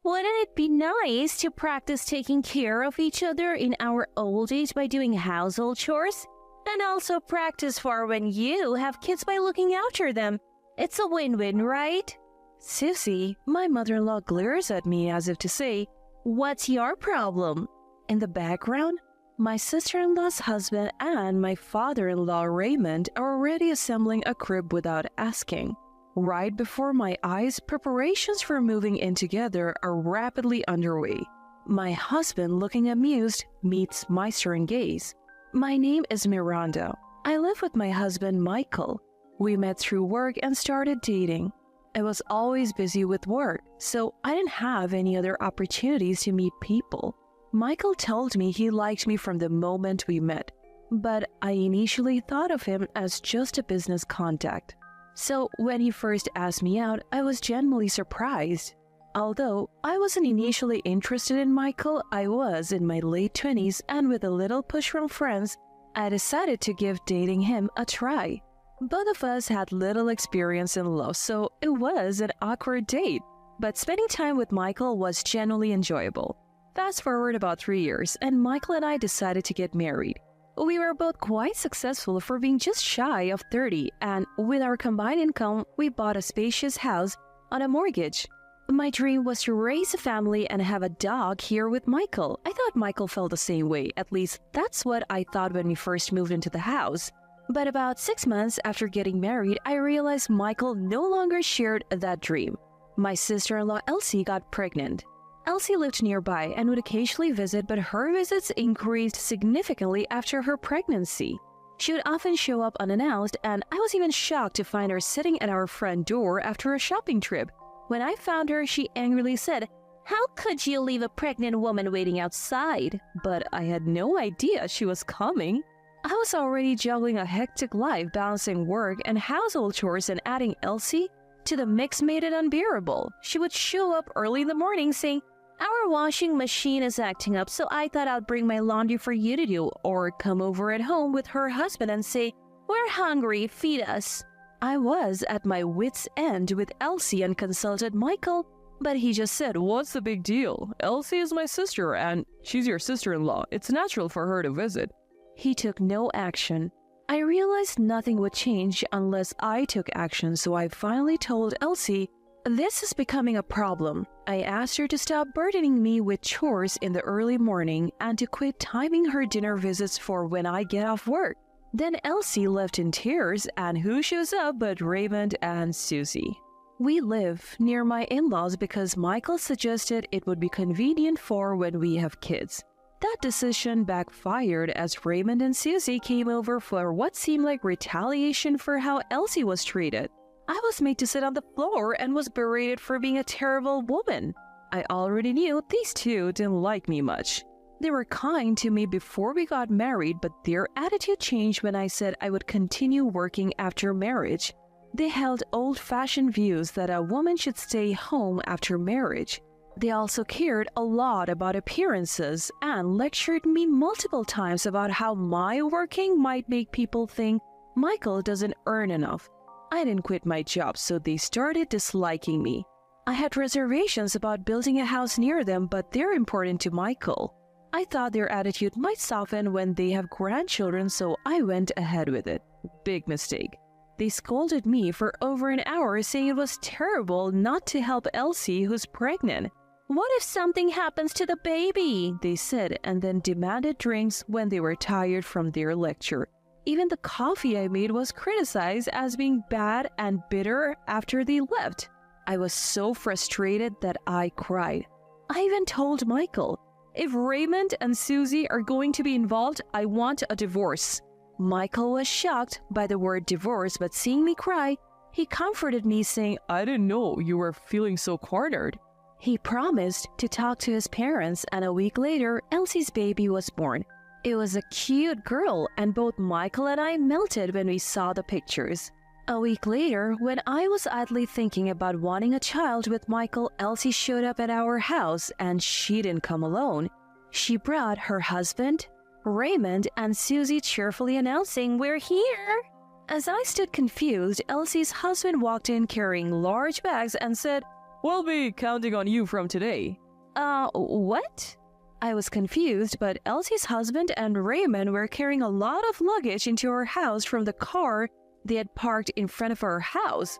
Wouldn't it be nice to practice taking care of each other in our old age by doing household chores? And also practice for when you have kids by looking after them. It's a win-win, right? Susie, my mother-in-law glares at me as if to say, "What's your problem?" In the background, my sister-in-law's husband and my father-in-law Raymond are already assembling a crib without asking. Right before my eyes, preparations for moving in together are rapidly underway. My husband, looking amused, meets my stern gaze. My name is Miranda. I live with my husband, Michael. We met through work and started dating. I was always busy with work, so I didn't have any other opportunities to meet people. Michael told me he liked me from the moment we met, but I initially thought of him as just a business contact. So when he first asked me out, I was genuinely surprised. Although I wasn't initially interested in Michael, I was in my late 20s, and with a little push from friends, I decided to give dating him a try. Both of us had little experience in love, so it was an awkward date, but spending time with Michael was genuinely enjoyable. Fast forward about 3 years, and Michael and I decided to get married. We were both quite successful for being just shy of 30, and with our combined income, we bought a spacious house on a mortgage. My dream was to raise a family and have a dog here with Michael. I thought Michael felt the same way, at least that's what I thought when we first moved into the house. But about 6 months after getting married, I realized Michael no longer shared that dream. My sister-in-law Elsie got pregnant. Elsie lived nearby and would occasionally visit, but her visits increased significantly after her pregnancy. She would often show up unannounced, and I was even shocked to find her sitting at our front door after a shopping trip. When I found her, she angrily said, "How could you leave a pregnant woman waiting outside?" But I had no idea she was coming. I was already juggling a hectic life, balancing work and household chores, and adding Elsie to the mix made it unbearable. She would show up early in the morning saying, "Our washing machine is acting up, so I thought I'd bring my laundry for you to do," or come over at home with her husband and say, "We're hungry, feed us." I was at my wit's end with Elsie and consulted Michael, but he just said, "What's the big deal? Elsie is my sister and she's your sister-in-law. It's natural for her to visit." He took no action. I realized nothing would change unless I took action, so I finally told Elsie, "This is becoming a problem." I asked her to stop burdening me with chores in the early morning and to quit timing her dinner visits for when I get off work. Then Elsie left in tears, and who shows up but Raymond and Susie. We live near my in-laws because Michael suggested it would be convenient for when we have kids. That decision backfired as Raymond and Susie came over for what seemed like retaliation for how Elsie was treated. I was made to sit on the floor and was berated for being a terrible woman. I already knew these two didn't like me much. They were kind to me before we got married, but their attitude changed when I said I would continue working after marriage. They held old-fashioned views that a woman should stay home after marriage. They also cared a lot about appearances and lectured me multiple times about how my working might make people think Michael doesn't earn enough. I didn't quit my job, so they started disliking me. I had reservations about building a house near them, but they're important to Michael. I thought their attitude might soften when they have grandchildren, so I went ahead with it. Big mistake. They scolded me for over an hour, saying it was terrible not to help Elsie, who's pregnant. "What if something happens to the baby?" they said, and then demanded drinks when they were tired from their lecture. Even the coffee I made was criticized as being bad and bitter after they left. I was so frustrated that I cried. I even told Michael, "If Raymond and Susie are going to be involved, I want a divorce." Michael was shocked by the word divorce, but seeing me cry, he comforted me saying, "I didn't know you were feeling so cornered." He promised to talk to his parents, and a week later, Elsie's baby was born. It was a cute girl, and both Michael and I melted when we saw the pictures. A week later, when I was idly thinking about wanting a child with Michael, Elsie showed up at our house, and she didn't come alone. She brought her husband, Raymond, and Susie, cheerfully announcing, "We're here." As I stood confused, Elsie's husband walked in carrying large bags and said, We'll be counting on you from today. What? I was confused, but Elsie's husband and Raymond were carrying a lot of luggage into our house from the car they had parked in front of our house.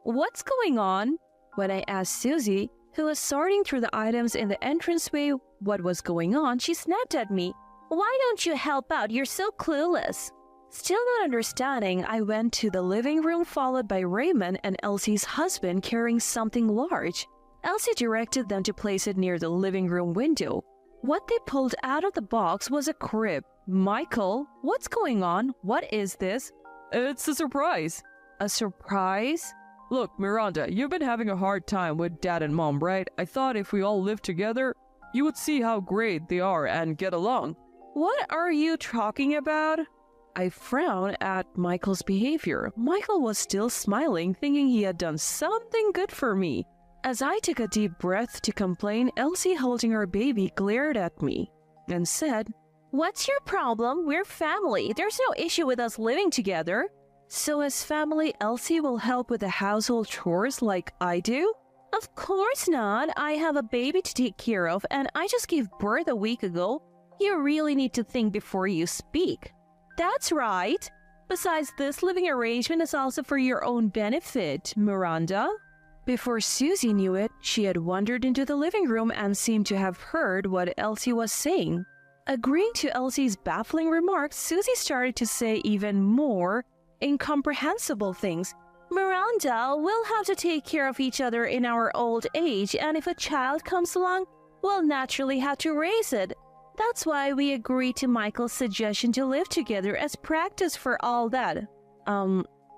What's going on? When I asked Susie, who was sorting through the items in the entranceway, what was going on, she snapped at me. Why don't you help out? You're so clueless. Still not understanding, I went to the living room followed by Raymond and Elsie's husband carrying something large. Elsie directed them to place it near the living room window. What they pulled out of the box was a crib. Michael, what's going on? What is this? It's a surprise. A surprise? Look, Miranda, you've been having a hard time with Dad and Mom, right? I thought if we all lived together, you would see how great they are and get along. What are you talking about? I frowned at Michael's behavior. Michael was still smiling, thinking he had done something good for me. As I took a deep breath to complain, Elsie, holding her baby, glared at me and said, What's your problem? We're family. There's no issue with us living together. So as family, Elsie will help with the household chores like I do? Of course not. I have a baby to take care of, and I just gave birth a week ago. You really need to think before you speak. That's right. Besides, this living arrangement is also for your own benefit, Miranda. Before Susie knew it, she had wandered into the living room and seemed to have heard what Elsie was saying. Agreeing to Elsie's baffling remarks, Susie started to say even more incomprehensible things. Miranda, we'll have to take care of each other in our old age, and if a child comes along, we'll naturally have to raise it. That's why we agreed to Michael's suggestion to live together as practice for all that.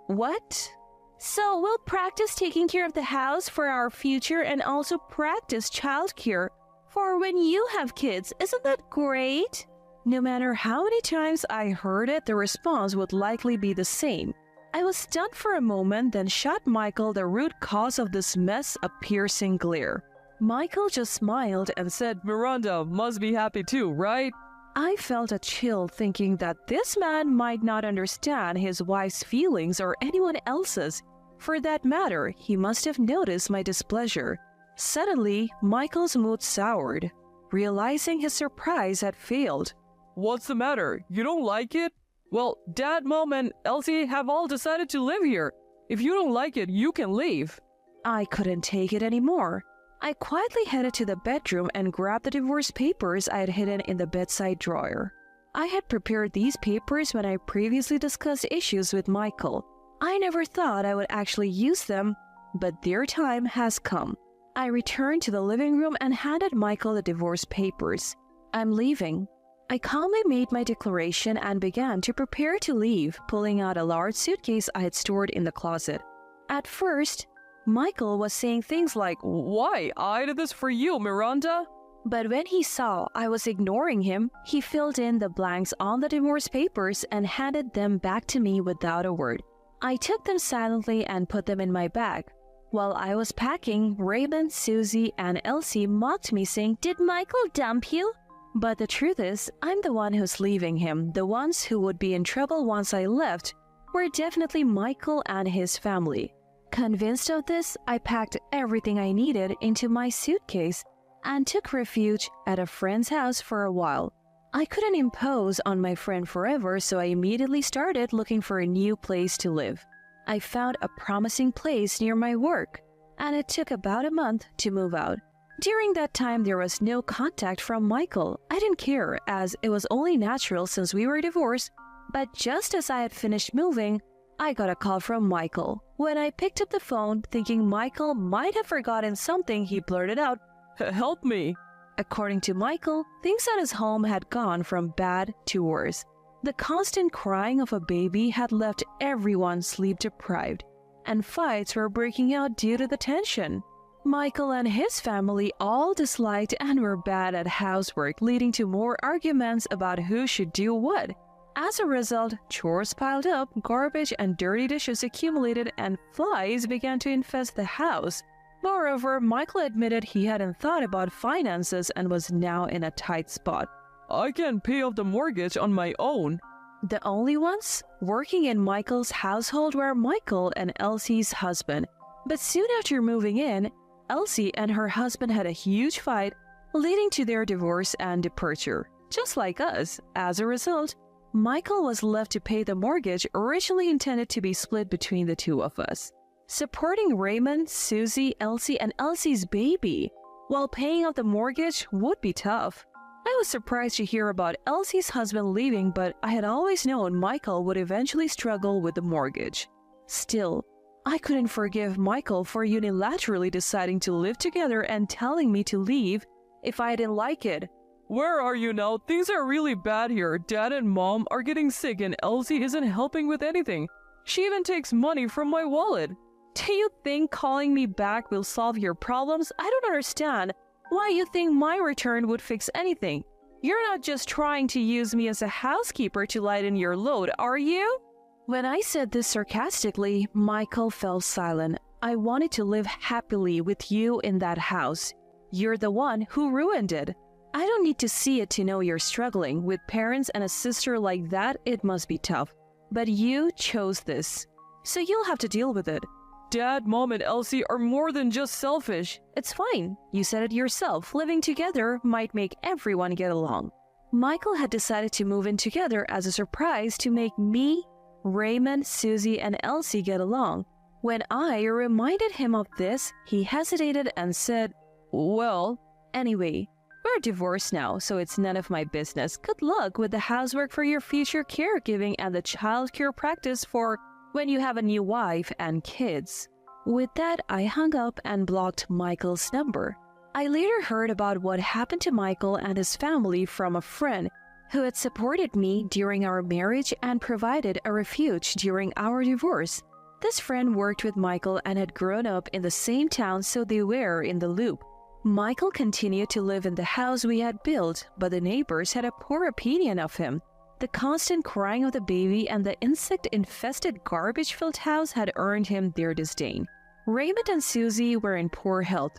What? So we'll practice taking care of the house for our future and also practice childcare for when you have kids. Isn't that great? No matter how many times I heard it, the response would likely be the same. I was stunned for a moment, then shot Michael the root cause of this mess a piercing glare. Michael just smiled and said, Miranda must be happy too, right? I felt a chill thinking that this man might not understand his wife's feelings or anyone else's. For that matter, he must have noticed my displeasure. Suddenly, Michael's mood soured, realizing his surprise had failed. What's the matter? You don't like it? Well, Dad, Mom, and Elsie have all decided to live here. If you don't like it, you can leave. I couldn't take it anymore. I quietly headed to the bedroom and grabbed the divorce papers I had hidden in the bedside drawer. I had prepared these papers when I previously discussed issues with Michael. I never thought I would actually use them, but their time has come. I returned to the living room and handed Michael the divorce papers. I'm leaving. I calmly made my declaration and began to prepare to leave, pulling out a large suitcase I had stored in the closet. At first, Michael was saying things like, Why? I did this for you, Miranda. But when he saw I was ignoring him, he filled in the blanks on the divorce papers and handed them back to me without a word. I took them silently and put them in my bag. While I was packing, Raymond, Susie, and Elsie mocked me, saying, Did Michael dump you? But the truth is, I'm the one who's leaving him. The ones who would be in trouble once I left were definitely Michael and his family. Convinced of this, I packed everything I needed into my suitcase and took refuge at a friend's house for a while. I couldn't impose on my friend forever, so I immediately started looking for a new place to live. I found a promising place near my work, and it took about a month to move out. During that time, there was no contact from Michael. I didn't care, as it was only natural since we were divorced. But just as I had finished moving, I got a call from Michael. When I picked up the phone, thinking Michael might have forgotten something, he blurted out, Help me. According to Michael, things at his home had gone from bad to worse. The constant crying of a baby had left everyone sleep-deprived, and fights were breaking out due to the tension. Michael and his family all disliked and were bad at housework, leading to more arguments about who should do what. As a result, chores piled up, garbage and dirty dishes accumulated, and flies began to infest the house. Moreover, Michael admitted he hadn't thought about finances and was now in a tight spot. I can pay off the mortgage on my own. The only ones working in Michael's household were Michael and Elsie's husband. But soon after moving in, Elsie and her husband had a huge fight, leading to their divorce and departure. Just like us, as a result, Michael was left to pay the mortgage originally intended to be split between the two of us. Supporting Raymond, Susie, Elsie, and Elsie's baby while paying off the mortgage would be tough. I was surprised to hear about Elsie's husband leaving, but I had always known Michael would eventually struggle with the mortgage. Still, I couldn't forgive Michael for unilaterally deciding to live together and telling me to leave if I didn't like it. Where are you now? Things are really bad here. Dad and Mom are getting sick and Elsie isn't helping with anything. She even takes money from my wallet. Do you think calling me back will solve your problems? I don't understand why you think my return would fix anything. You're not just trying to use me as a housekeeper to lighten your load, are you? When I said this sarcastically, Michael fell silent. I wanted to live happily with you in that house. You're the one who ruined it. I don't need to see it to know you're struggling. With parents and a sister like that, it must be tough. But you chose this, so you'll have to deal with it. Dad, Mom, and Elsie are more than just selfish. It's fine. You said it yourself. Living together might make everyone get along. Michael had decided to move in together as a surprise to make me, Raymond, Susie, and Elsie get along. When I reminded him of this, he hesitated and said, "Well, anyway, we're divorced now, so it's none of my business. Good luck with the housework for your future caregiving and the childcare practice for when you have a new wife and kids." With that, I hung up and blocked Michael's number. I later heard about what happened to Michael and his family from a friend who had supported me during our marriage and provided a refuge during our divorce. This friend worked with Michael and had grown up in the same town, so they were in the loop. Michael continued to live in the house we had built, but the neighbors had a poor opinion of him. The constant crying of the baby and the insect-infested garbage-filled house had earned him their disdain. Raymond and Susie were in poor health,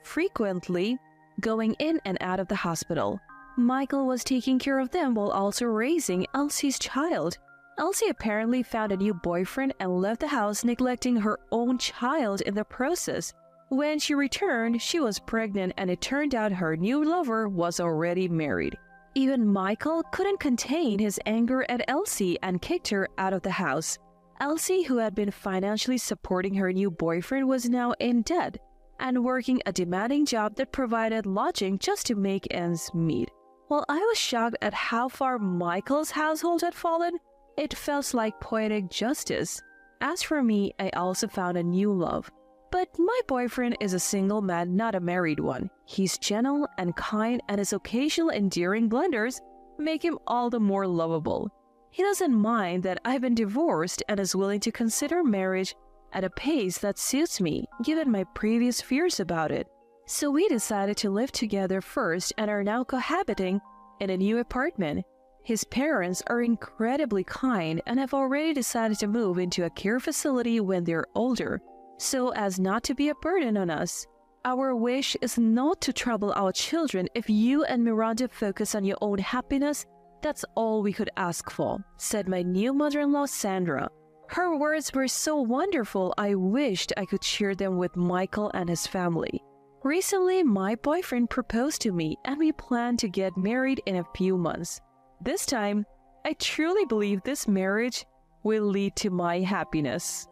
frequently going in and out of the hospital. Michael was taking care of them while also raising Elsie's child. Elsie apparently found a new boyfriend and left the house, neglecting her own child in the process. When she returned, she was pregnant, and it turned out her new lover was already married. Even Michael couldn't contain his anger at Elsie and kicked her out of the house. Elsie, who had been financially supporting her new boyfriend, was now in debt and working a demanding job that provided lodging just to make ends meet. While I was shocked at how far Michael's household had fallen, it felt like poetic justice. As for me, I also found a new love. But my boyfriend is a single man, not a married one. He's gentle and kind, and his occasional endearing blunders make him all the more lovable. He doesn't mind that I've been divorced and is willing to consider marriage at a pace that suits me, given my previous fears about it. So we decided to live together first and are now cohabiting in a new apartment. His parents are incredibly kind and have already decided to move into a care facility when they're older, so as not to be a burden on us. Our wish is not to trouble our children. If you and Miranda focus on your own happiness, that's all we could ask for," said my new mother-in-law, Sandra. Her words were so wonderful, I wished I could share them with Michael and his family. Recently, my boyfriend proposed to me and we plan to get married in a few months. This time, I truly believe this marriage will lead to my happiness.